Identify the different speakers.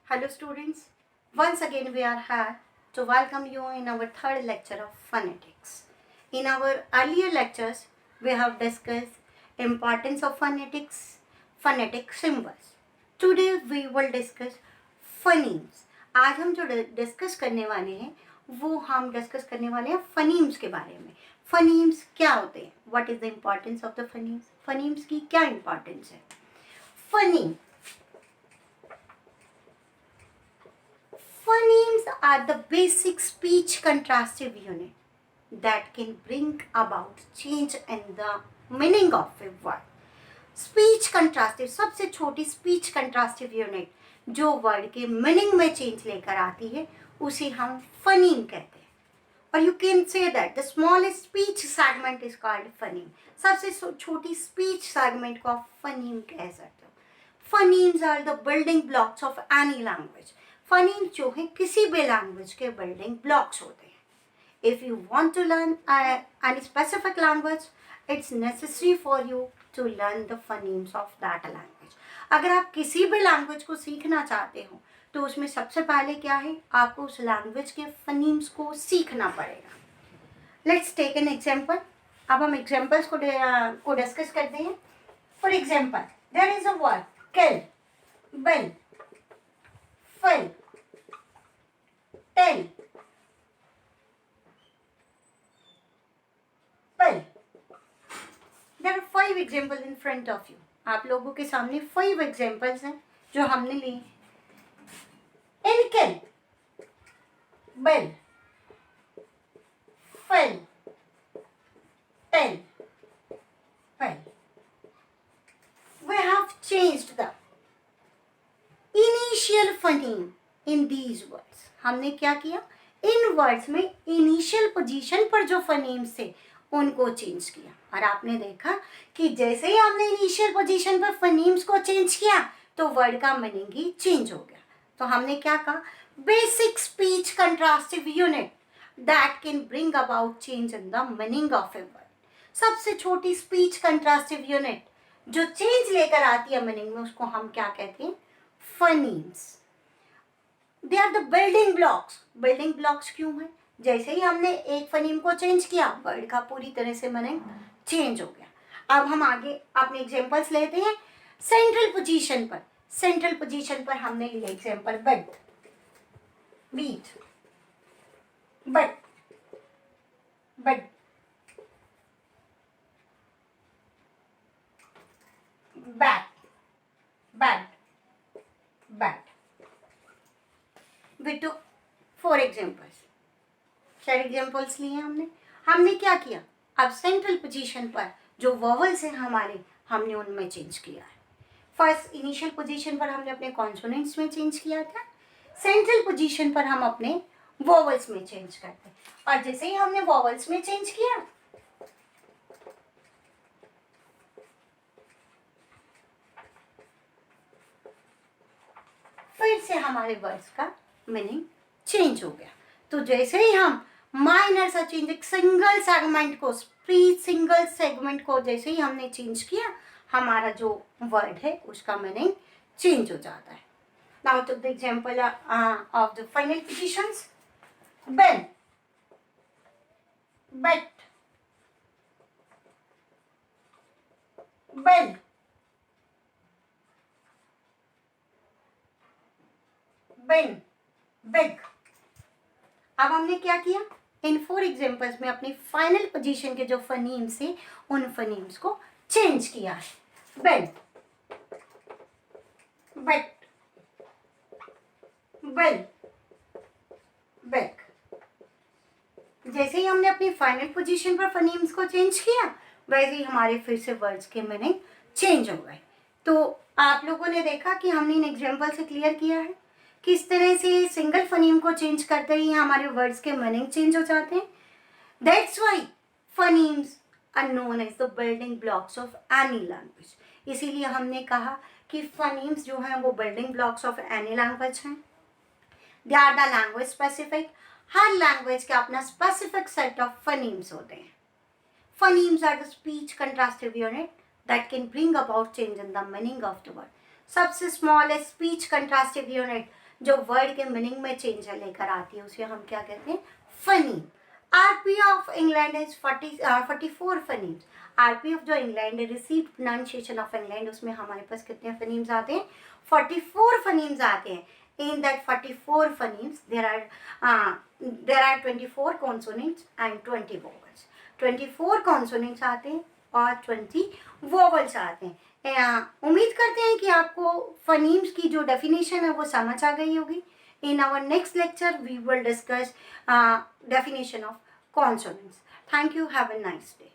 Speaker 1: Hello students, once again we are here to welcome you in our third lecture of phonetics. In our earlier lectures, we have discussed importance of phonetics, phonetic symbols. Today we will discuss phonemes. आज हम जो discuss करने वाले हैं वो हम discuss करने वाले हैं फनीम्स के बारे में. फनीम्स क्या होते हैं? What is the importance of the phonemes? Phonemes की क्या इम्पोर्टेंस है? Phoneme Phonemes are the basic speech contrastive unit that can bring about change in the meaning of a word. Speech contrastive सबसे छोटी speech contrastive unit जो word के meaning में change लेकर आती है उसे हम phoneme कहते हैं. और you can say that the smallest speech segment is called phoneme. सबसे छोटी speech segment को आप phoneme कह सकते हो. Phonemes are the building blocks of any language. Phoneme जो है किसी भी लैंग्वेज के बिल्डिंग ब्लॉक्स होते हैं. If you want to learn any specific language it's necessary for you to learn the phonemes of that language. अगर आप किसी भी लैंग्वेज को सीखना चाहते हो तो उसमें सबसे पहले क्या है, आपको उस लैंग्वेज के फनीम्स को सीखना पड़ेगा. Let's take an example. अब हम एग्जाम्पल्स को डिस्कस करते हैं. For example, there is a word kill, bill, fill, tell, pill. There are 5 examples in front of you. आप लोगों के सामने 5 examples हैं जो हमने लिए. In kill, bill, fill, tell, pill. We have changed the initial phoneme in these words. हमने क्या किया, इन वर्ड्स में इनिशियल पोजीशन पर जो फनीम्स थे उनको चेंज किया. और आपने देखा कि जैसे ही हमने इनिशियल पोजीशन पर फनीम्स को चेंज किया तो वर्ड का मीनिंग ही चेंज हो गया. तो हमने क्या कहा, basic speech contrastive unit that can bring about change in the meaning of a word. सबसे छोटी स्पीच कंट्रास्टिव यूनिट जो चेंज लेकर आती है मीनिंग में उसको हम क्या कहते हैं, phonemes. They are the building blocks. Building blocks क्यों है? जैसे ही हमने एक फनीम को चेंज किया वर्ड का पूरी तरह से मीनिंग चेंज हो गया. अब हम आगे अपने एग्जांपल्स लेते हैं. सेंट्रल पोजीशन पर, सेंट्रल पोजीशन पर हमने लिया example bed, beat, but, but, bat, bat, bat. We took 4 examples. 4 examples लिए हमने क्या किया, अब सेंट्रल पोजीशन पर जो वॉवल्स हैं हमारे हमने उनमें चेंज किया है. फर्स्ट इनिशियल पोजीशन पर हमने अपने कॉन्सोनेंट्स में चेंज किया था. सेंट्रल पोजीशन पर हम अपने वॉवल्स में चेंज करते हैं. और जैसे ही हमने वॉवल्स में चेंज किया फिर से हमारे वर्ड्स का मीनिंग चेंज हो गया. तो जैसे ही हम माइनर सा चेंज, एक सिंगल सेगमेंट को, स्पीच सिंगल सेगमेंट को जैसे ही हमने चेंज किया हमारा जो वर्ड है उसका मीनिंग चेंज हो जाता है. Now to the example of the final positions. Ben, bet, bell, Ben, big. अब हमने क्या किया, इन 4 एग्जांपल्स में अपनी फाइनल पोजीशन के जो फनीम्स हैं उन फनीम्स को चेंज किया है. Ben, bet, bell, big. जैसे ही हमने अपनी फाइनल पोजीशन पर फनीम्स को चेंज किया वैसे ही हमारे फिर से वर्ड्स के मीनिंग चेंज हो गए. तो आप लोगों ने देखा कि हमने इन एग्जांपल से क्लियर किया है किस तरह से सिंगल फनीम को चेंज करते ही हमारे वर्ड्स के मीनिंग चेंज हो जाते हैं. That's why phonemes are known as the building blocks of any language. इसीलिए हमने कहा कि फनीम्स जो हैं वो building blocks of any language हैं. They are the language specific. हर लैंग्वेज का अपना स्पेसिफिक सेट ऑफ फनीम्स होते हैं. Phonemes are the speech contrastive unit that can bring about change in the meaning of the word. सबसे smallest speech contrastive unit जो word के meaning में change लेकर आती है उसे हम क्या कहते हैं, phoneme. RP of England is 44 phonemes. RP of जो England received pronunciation of England, उसमें हमारे पास कितने फनीम्स आते हैं, 44 फनीम्स आते हैं। In that 44 phonemes, there are 24 consonants and 20 vowels. 24 consonants आते हैं और 20 vowels आते हैं। उम्मीद करते हैं कि आपको phonimes की जो definition है वो समझ आ गई होगी। In our next lecture, we will discuss definition of consonants. Thank you. Have a nice day.